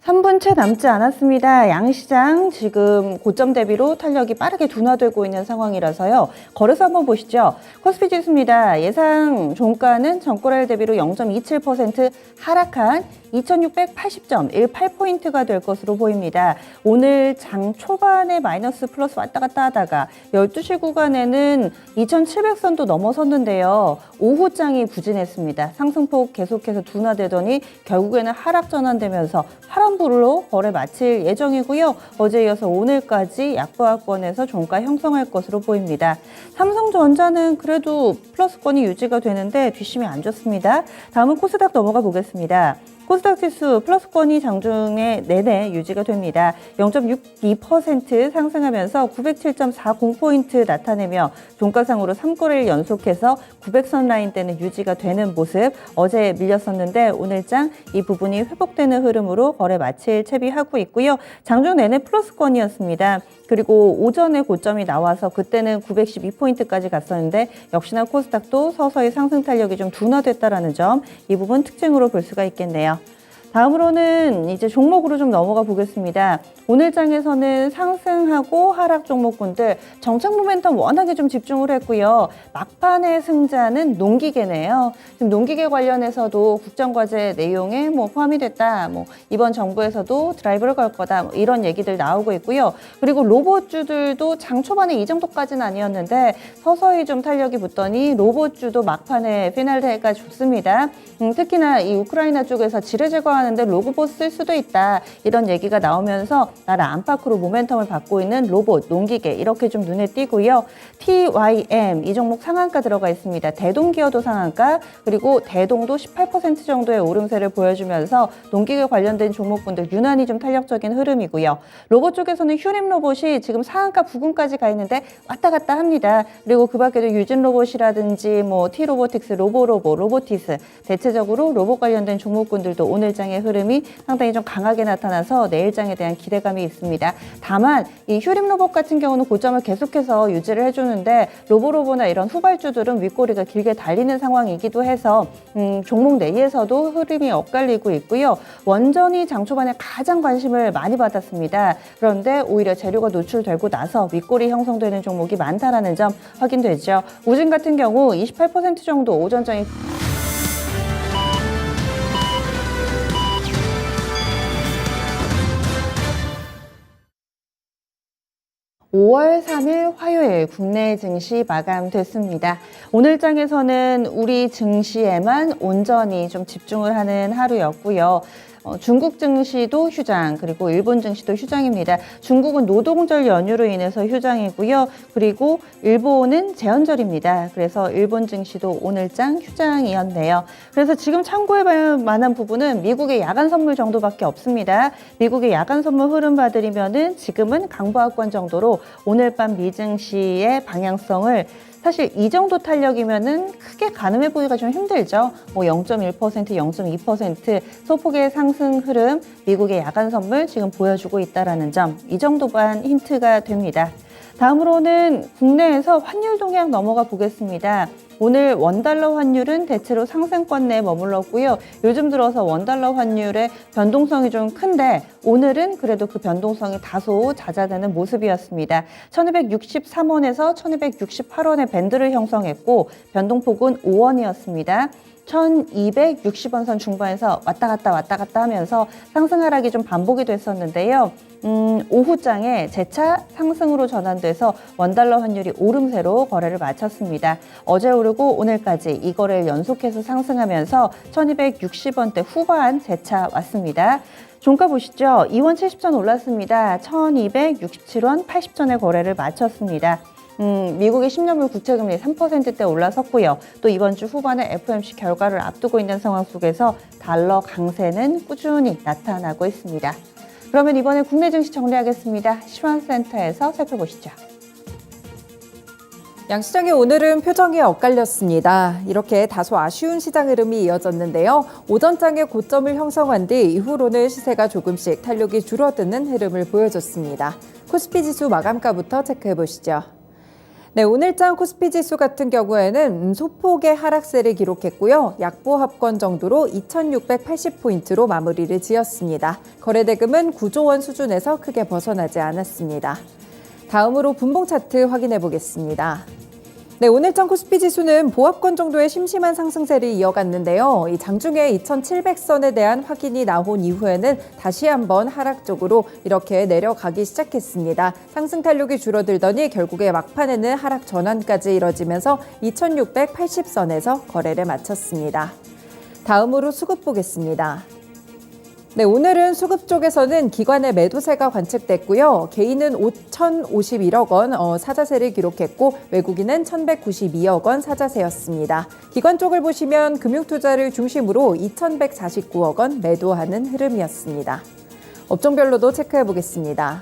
3분 채 남지 않았습니다. 양시장 지금 고점 대비로 탄력이 빠르게 둔화되고 있는 상황이라서요. 거래소 한번 보시죠. 코스피 지수입니다. 예상 종가는 전거래일 대비로 0.27% 하락한 2680.18포인트가 될 것으로 보입니다. 오늘 장 초반에 마이너스 플러스 왔다 갔다 하다가 12시 구간에는 2700선도 넘어섰는데요. 오후장이 부진했습니다. 상승폭 계속해서 둔화되더니 결국에는 하락 전환되면서 파란불로 거래 마칠 예정이고요. 어제 이어서 오늘까지 약보합권에서 종가 형성할 것으로 보입니다. 삼성전자는 그래도 플러스권이 유지가 되는데 뒷심이 안 좋습니다. 다음은 코스닥 넘어가 보겠습니다. 코스닥 지수 플러스권이 장중에 내내 유지가 됩니다. 0.62% 상승하면서 907.40포인트 나타내며 종가상으로 3거래일 연속해서 900선 라인대는 유지가 되는 모습. 어제 밀렸었는데 오늘장 이 부분이 회복되는 흐름으로 거래 마칠 채비하고 있고요. 장중 내내 플러스권이었습니다. 그리고 오전에 고점이 나와서 그때는 912포인트까지 갔었는데 역시나 코스닥도 서서히 상승 탄력이 좀 둔화됐다라는 점, 이 부분 특징으로 볼 수가 있겠네요. 다음으로는 이제 종목으로 좀 넘어가 보겠습니다. 오늘 장에서는 상승하고 하락 종목군들 정책 모멘텀 워낙에 좀 집중을 했고요. 막판의 승자는 농기계네요. 지금 농기계 관련해서도 국정과제 내용에 포함이 됐다. 이번 정부에서도 드라이브를 걸 거다. 이런 얘기들 나오고 있고요. 그리고 로봇주들도 장 초반에 이 정도까지는 아니었는데 서서히 좀 탄력이 붙더니 로봇주도 막판에 피날레가 좋습니다. 특히나 이 우크라이나 쪽에서 지뢰 제거하는데 로봇 쓸 수도 있다. 이런 얘기가 나오면서 나라 안팎으로 모멘텀을 받고 있는 로봇, 농기계 이렇게 좀 눈에 띄고요. TYM 이 종목 상한가 들어가 있습니다. 대동기어도 상한가, 그리고 대동도 18% 정도의 오름세를 보여주면서 농기계 관련된 종목군들 유난히 좀 탄력적인 흐름이고요. 로봇 쪽에서는 휴림 로봇이 지금 상한가 부근까지 가 있는데 왔다 갔다 합니다. 그리고 그 밖에도 유진 로봇이라든지 T로보틱스, 로보티스 대체적으로 로봇 관련된 종목군들도 오늘 장의 흐름이 상당히 좀 강하게 나타나서 내일 장에 대한 기대감이 있습니다. 다만 이 휴림 로봇 같은 경우는 고점을 계속해서 유지를 해주는데 로보나 이런 후발주들은 윗꼬리가 길게 달리는 상황이기도 해서 종목 내에서도 흐름이 엇갈리고 있고요. 원전이 장 초반에 가장 관심을 많이 받았습니다. 그런데 오히려 재료가 노출되고 나서 윗꼬리 형성되는 종목이 많다라는 점 확인되죠. 우진 같은 경우 28% 정도 오전장이 5월 3일 화요일 국내 증시 마감됐습니다. 오늘 장에서는 우리 증시에만 온전히 좀 집중을 하는 하루였고요. 중국 증시도 휴장, 그리고 일본 증시도 휴장입니다. 중국은 노동절 연휴로 인해서 휴장이고요. 그리고 일본은 제헌절입니다. 그래서 일본 증시도 오늘장 휴장이었네요. 그래서 지금 참고할 만한 부분은 미국의 야간 선물 정도밖에 없습니다. 미국의 야간 선물 흐름 봐드리면은 지금은 강보합권 정도로 오늘 밤 미증시의 방향성을 사실 이 정도 탄력이면은 크게 가늠해 보기가 좀 힘들죠. 0.1%, 0.2% 소폭의 상승 흐름, 미국의 야간 선물 지금 보여주고 있다라는 점, 이 정도만 힌트가 됩니다. 다음으로는 국내에서 환율 동향 넘어가 보겠습니다. 오늘 원달러 환율은 대체로 상승권 내에 머물렀고요. 요즘 들어서 원달러 환율의 변동성이 좀 큰데 오늘은 그래도 그 변동성이 다소 잦아드는 모습이었습니다. 1263원에서 1268원의 밴드를 형성했고 변동폭은 5원이었습니다. 1260원 선 중반에서 왔다 갔다 하면서 상승 하락이 좀 반복이 됐었는데요. 오후장에 재차 상승으로 전환돼서 원달러 환율이 오름세로 거래를 마쳤습니다. 어제 오르고 오늘까지 이 거래를 연속해서 상승하면서 1260원대 후반 재차 왔습니다. 종가 보시죠. 2원 70전 올랐습니다. 1267원 80전의 거래를 마쳤습니다. 미국의 10년물 국채금리 3%대 올라섰고요. 또 이번 주 후반에 FOMC 결과를 앞두고 있는 상황 속에서 달러 강세는 꾸준히 나타나고 있습니다. 그러면 이번에 국내 증시 정리하겠습니다. 시황센터에서 살펴보시죠. 양시장의 오늘은 표정이 엇갈렸습니다. 이렇게 다소 아쉬운 시장 흐름이 이어졌는데요. 오전장에 고점을 형성한 뒤 이후로는 시세가 조금씩 탄력이 줄어드는 흐름을 보여줬습니다. 코스피 지수 마감가부터 체크해 보시죠. 네, 오늘장 코스피 지수 같은 경우에는 소폭의 하락세를 기록했고요. 약보합권 정도로 2,680포인트로 마무리를 지었습니다. 거래대금은 9조 원 수준에서 크게 벗어나지 않았습니다. 다음으로 분봉 차트 확인해 보겠습니다. 네, 오늘장 코스피 지수는 보합권 정도의 심심한 상승세를 이어갔는데요. 이 장중에 2,700선에 대한 확인이 나온 이후에는 다시 한번 하락 쪽으로 이렇게 내려가기 시작했습니다. 상승 탄력이 줄어들더니 결국에 막판에는 하락 전환까지 이뤄지면서 2,680선에서 거래를 마쳤습니다. 다음으로 수급 보겠습니다. 네, 오늘은 수급 쪽에서는 기관의 매도세가 관측됐고요. 개인은 5,051억 원 사자세를 기록했고 외국인은 1,192억 원 사자세였습니다. 기관 쪽을 보시면 금융투자를 중심으로 2,149억 원 매도하는 흐름이었습니다. 업종별로도 체크해 보겠습니다.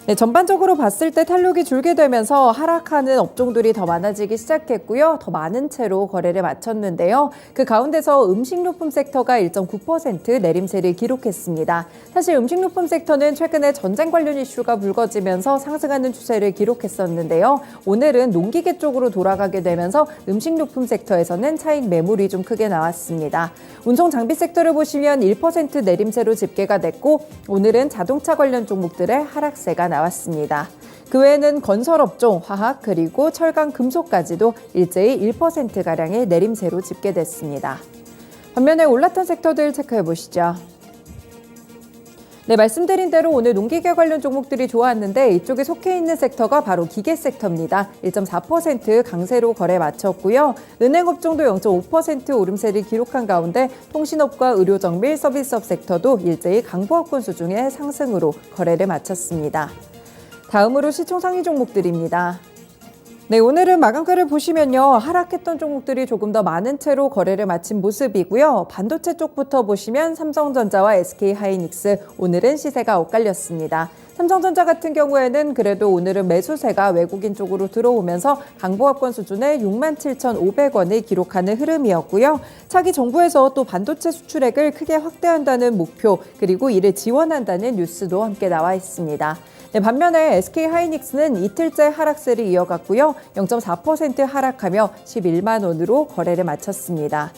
네, 전반적으로 봤을 때 탄력이 줄게 되면서 하락하는 업종들이 더 많아지기 시작했고요. 더 많은 채로 거래를 마쳤는데요. 그 가운데서 음식료품 섹터가 1.9% 내림세를 기록했습니다. 사실 음식료품 섹터는 최근에 전쟁 관련 이슈가 불거지면서 상승하는 추세를 기록했었는데요. 오늘은 농기계 쪽으로 돌아가게 되면서 음식료품 섹터에서는 차익 매물이 좀 크게 나왔습니다. 운송 장비 섹터를 보시면 1% 내림세로 집계가 됐고 오늘은 자동차 관련 종목들의 하락세가 나왔습니다. 그 외에는 건설업종, 화학 그리고 철강, 금속까지도 일제히 1%가량의 내림세로 집계됐습니다. 반면에 올랐던 섹터들 체크해 보시죠. 네, 말씀드린 대로 오늘 농기계 관련 종목들이 좋았는데 이쪽에 속해 있는 섹터가 바로 기계 섹터입니다. 1.4% 강세로 거래 마쳤고요. 은행업종도 0.5% 오름세를 기록한 가운데 통신업과 의료정밀 서비스업 섹터도 일제히 강보합권 수준의 상승으로 거래를 마쳤습니다. 다음으로 시총 상위 종목들입니다. 네, 오늘은 마감가를 보시면요. 하락했던 종목들이 조금 더 많은 채로 거래를 마친 모습이고요. 반도체 쪽부터 보시면 삼성전자와 SK하이닉스 오늘은 시세가 엇갈렸습니다. 삼성전자 같은 경우에는 그래도 오늘은 매수세가 외국인 쪽으로 들어오면서 강보합권 수준의 67,500원을 기록하는 흐름이었고요. 차기 정부에서 또 반도체 수출액을 크게 확대한다는 목표 그리고 이를 지원한다는 뉴스도 함께 나와 있습니다. 네, 반면에 SK하이닉스는 이틀째 하락세를 이어갔고요. 0.4% 하락하며 11만 원으로 거래를 마쳤습니다.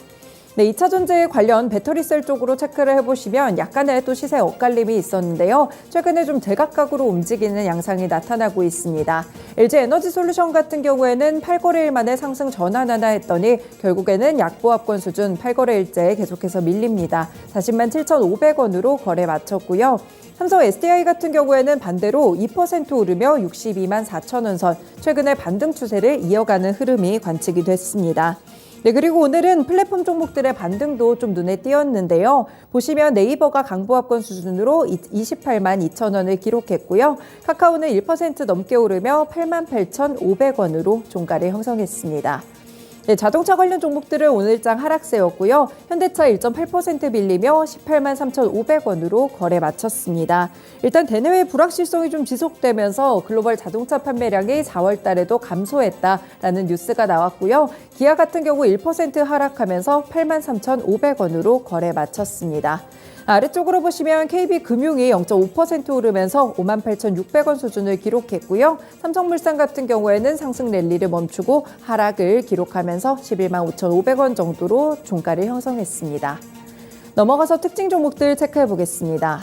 네, 2차전지 관련 배터리셀 쪽으로 체크를 해보시면 약간의 또 시세 엇갈림이 있었는데요. 최근에 좀 제각각으로 움직이는 양상이 나타나고 있습니다. LG에너지솔루션 같은 경우에는 8거래일 만에 상승 전환하나 했더니 결국에는 약보합권 수준 8거래일째 계속해서 밀립니다. 40만 7,500원으로 거래 마쳤고요. 삼성 SDI 같은 경우에는 반대로 2% 오르며 62만 4천 원 선, 최근에 반등 추세를 이어가는 흐름이 관측이 됐습니다. 네, 그리고 오늘은 플랫폼 종목들의 반등도 좀 눈에 띄었는데요. 보시면 네이버가 강보합권 수준으로 28만 2천 원을 기록했고요. 카카오는 1% 넘게 오르며 8만 8,500원으로 종가를 형성했습니다. 네, 자동차 관련 종목들은 오늘장 하락세였고요. 현대차 1.8% 밀리며 18만 3,500원으로 거래 마쳤습니다. 일단 대내외 불확실성이 좀 지속되면서 글로벌 자동차 판매량이 4월 달에도 감소했다라는 뉴스가 나왔고요. 기아 같은 경우 1% 하락하면서 8만 3,500원으로 거래 마쳤습니다. 아래쪽으로 보시면 KB금융이 0.5% 오르면서 58,600원 수준을 기록했고요. 삼성물산 같은 경우에는 상승 랠리를 멈추고 하락을 기록하면서 11만 5,500원 정도로 종가를 형성했습니다. 넘어가서 특징 종목들 체크해 보겠습니다.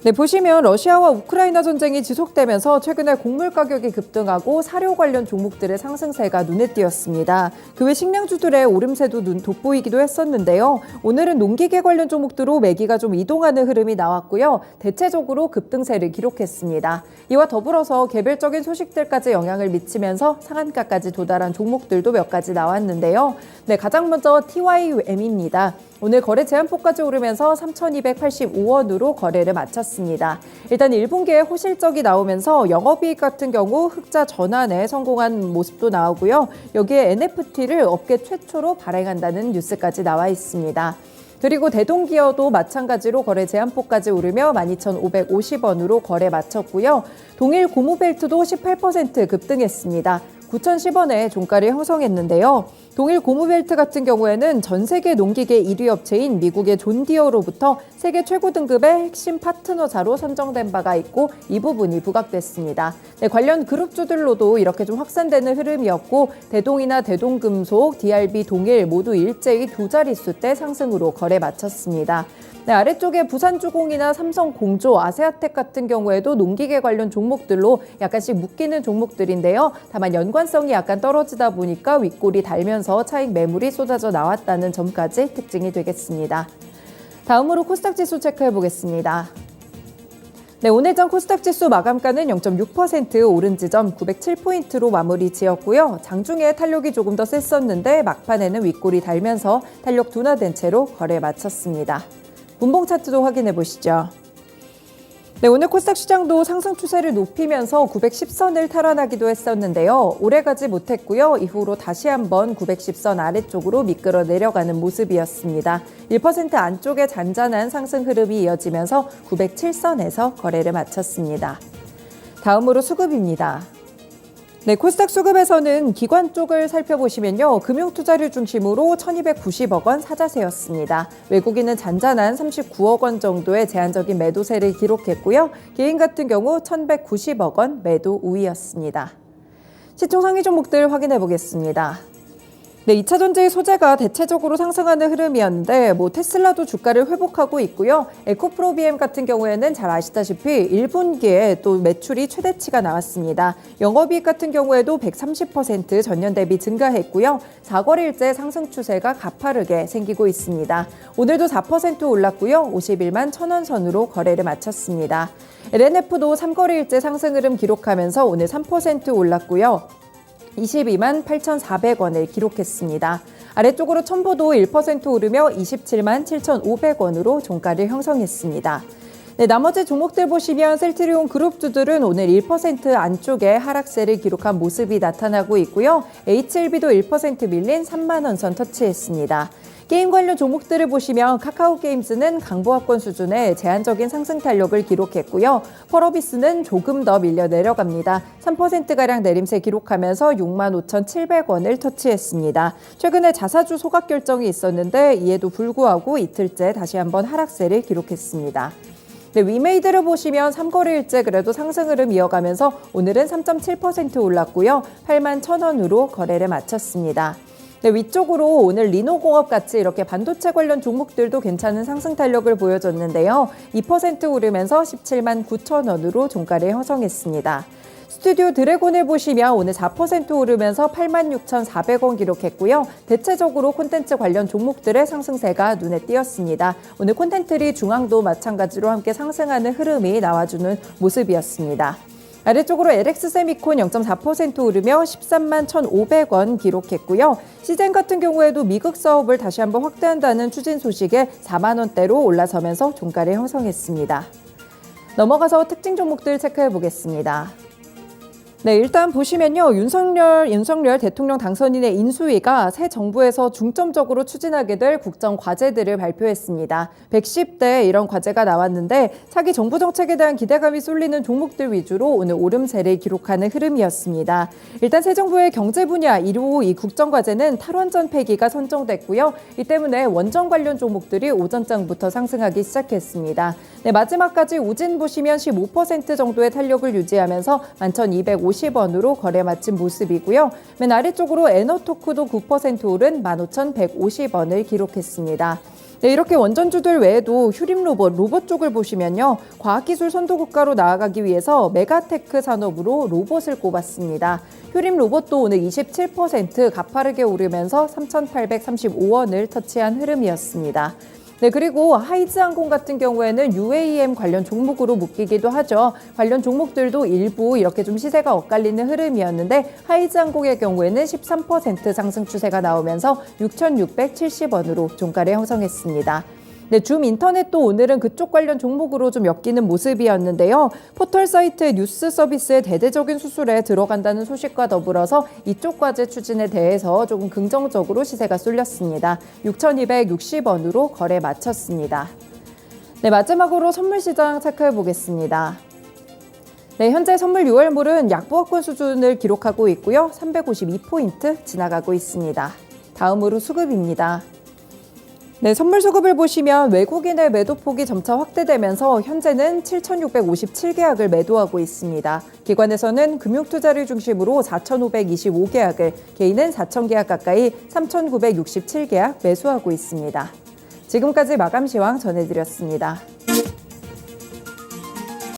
네, 보시면 러시아와 우크라이나 전쟁이 지속되면서 최근에 곡물 가격이 급등하고 사료 관련 종목들의 상승세가 눈에 띄었습니다. 그 외 식량주들의 오름세도 돋보이기도 했었는데요. 오늘은 농기계 관련 종목들로 매기가 좀 이동하는 흐름이 나왔고요. 대체적으로 급등세를 기록했습니다. 이와 더불어서 개별적인 소식들까지 영향을 미치면서 상한가까지 도달한 종목들도 몇 가지 나왔는데요. 네, 가장 먼저 TYM입니다. 오늘 거래 제한폭까지 오르면서 3,285원으로 거래를 마쳤습니다. 일단 1분기에 호실적이 나오면서 영업이익 같은 경우 흑자 전환에 성공한 모습도 나오고요. 여기에 NFT를 업계 최초로 발행한다는 뉴스까지 나와 있습니다. 그리고 대동기어도 마찬가지로 거래 제한폭까지 오르며 12,550원으로 거래 마쳤고요. 동일 고무벨트도 18% 급등했습니다. 9,010원에 종가를 형성했는데요. 동일 고무벨트 같은 경우에는 전 세계 농기계 1위 업체인 미국의 존디어로부터 세계 최고 등급의 핵심 파트너사로 선정된 바가 있고 이 부분이 부각됐습니다. 네, 관련 그룹주들로도 이렇게 좀 확산되는 흐름이었고 대동이나 대동금속, DRB, 동일 모두 일제히 두 자릿수대 상승으로 거래 마쳤습니다. 네, 아래쪽에 부산주공이나 삼성공조, 아세아텍 같은 경우에도 농기계 관련 종목들로 약간씩 묶이는 종목들인데요. 다만 연관성이 약간 떨어지다 보니까 윗골이 달면서 차익 매물이 쏟아져 나왔다는 점까지 특징이 되겠습니다. 다음으로 코스닥 지수 체크해 보겠습니다. 네, 오늘 장 코스닥 지수 마감가는 0.6% 오른 지점 907포인트로 마무리 지었고요. 장중에 탄력이 조금 더 셌었는데 막판에는 윗골이 달면서 탄력 둔화된 채로 거래 마쳤습니다. 분봉 차트도 확인해 보시죠. 네, 오늘 코스닥 시장도 상승 추세를 높이면서 910선을 탈환하기도 했었는데요. 오래 가지 못했고요. 이후로 다시 한번 910선 아래쪽으로 미끄러 내려가는 모습이었습니다. 1% 안쪽에 잔잔한 상승 흐름이 이어지면서 907선에서 거래를 마쳤습니다. 다음으로 수급입니다. 네, 코스닥 수급에서는 기관 쪽을 살펴보시면요. 금융투자를 중심으로 1,290억 원 사자세였습니다. 외국인은 잔잔한 39억 원 정도의 제한적인 매도세를 기록했고요. 개인 같은 경우 1,190억 원 매도 우위였습니다. 시총 상위 종목들 확인해 보겠습니다. 네, 2차 전지의 소재가 대체적으로 상승하는 흐름이었는데 테슬라도 주가를 회복하고 있고요. 에코프로비엠 같은 경우에는 잘 아시다시피 1분기에 또 매출이 최대치가 나왔습니다. 영업이익 같은 경우에도 130% 전년 대비 증가했고요. 4거래일째 상승 추세가 가파르게 생기고 있습니다. 오늘도 4% 올랐고요. 51만 1,000원 선으로 거래를 마쳤습니다. LNF도 3거래일째 상승 흐름 기록하면서 오늘 3% 올랐고요. 22만 8,400원을 기록했습니다. 아래쪽으로 첨보도 1% 오르며 27만 7,500원으로 종가를 형성했습니다. 네, 나머지 종목들 보시면 셀트리온 그룹주들은 오늘 1% 안쪽에 하락세를 기록한 모습이 나타나고 있고요. HLB도 1% 밀린 3만 원 선 터치했습니다. 게임 관련 종목들을 보시면 카카오게임즈는 강보합권 수준의 제한적인 상승 탄력을 기록했고요. 펄어비스는 조금 더 밀려 내려갑니다. 3%가량 내림세 기록하면서 65,700원을 터치했습니다. 최근에 자사주 소각 결정이 있었는데 이에도 불구하고 이틀째 다시 한번 하락세를 기록했습니다. 네, 위메이드를 보시면 3거래일째 그래도 상승 흐름 이어가면서 오늘은 3.7% 올랐고요. 8만 1,000원으로 거래를 마쳤습니다. 네, 위쪽으로 오늘 리노공업 같이 이렇게 반도체 관련 종목들도 괜찮은 상승 탄력을 보여줬는데요. 2% 오르면서 17만 9,000원으로 종가를 형성했습니다. 스튜디오 드래곤을 보시면 오늘 4% 오르면서 86,400원 기록했고요. 대체적으로 콘텐츠 관련 종목들의 상승세가 눈에 띄었습니다. 오늘 콘텐츠리 중앙도 마찬가지로 함께 상승하는 흐름이 나와주는 모습이었습니다. 아래쪽으로 LX세미콘 0.4% 오르며 13만 1,500원 기록했고요. 시젠 같은 경우에도 미국 사업을 다시 한번 확대한다는 추진 소식에 4만 원대로 올라서면서 종가를 형성했습니다. 넘어가서 특징 종목들 체크해 보겠습니다. 네, 일단 보시면요. 윤석열 대통령 당선인의 인수위가 새 정부에서 중점적으로 추진하게 될 국정 과제들을 발표했습니다. 110대 이런 과제가 나왔는데 차기 정부 정책에 대한 기대감이 쏠리는 종목들 위주로 오늘 오름세를 기록하는 흐름이었습니다. 일단 새 정부의 경제 분야 1호 이 국정 과제는 탈원전 폐기가 선정됐고요. 이 때문에 원전 관련 종목들이 오전장부터 상승하기 시작했습니다. 네, 마지막까지 우진 보시면 15% 정도의 탄력을 유지하면서 11,250원으로 거래 마친 모습이고요. 맨 아래쪽으로 에너토크도 9% 오른 15,150원을 기록했습니다. 네, 이렇게 원전주들 외에도 휴림로봇 쪽을 보시면요. 과학기술 선도국가로 나아가기 위해서 메가테크 산업으로 로봇을 꼽았습니다. 휴림로봇도 오늘 27% 가파르게 오르면서 3,835원을 터치한 흐름이었습니다. 네, 그리고 하이즈항공 같은 경우에는 UAM 관련 종목으로 묶이기도 하죠. 관련 종목들도 일부 이렇게 좀 시세가 엇갈리는 흐름이었는데 하이즈항공의 경우에는 13% 상승 추세가 나오면서 6,670원으로 종가를 형성했습니다. 네, 줌 인터넷도 오늘은 그쪽 관련 종목으로 좀 엮이는 모습이었는데요. 포털 사이트 뉴스 서비스의 대대적인 수술에 들어간다는 소식과 더불어서 이쪽 과제 추진에 대해서 조금 긍정적으로 시세가 쏠렸습니다. 6,260원으로 거래 마쳤습니다. 네, 마지막으로 선물 시장 체크해 보겠습니다. 네, 현재 선물 6월물은 약보합권 수준을 기록하고 있고요. 352포인트 지나가고 있습니다. 다음으로 수급입니다. 네, 선물 수급을 보시면 외국인의 매도폭이 점차 확대되면서 현재는 7,657계약을 매도하고 있습니다. 기관에서는 금융투자를 중심으로 4,525계약을, 개인은 4,000계약 가까이 3,967계약 매수하고 있습니다. 지금까지 마감 시황 전해드렸습니다.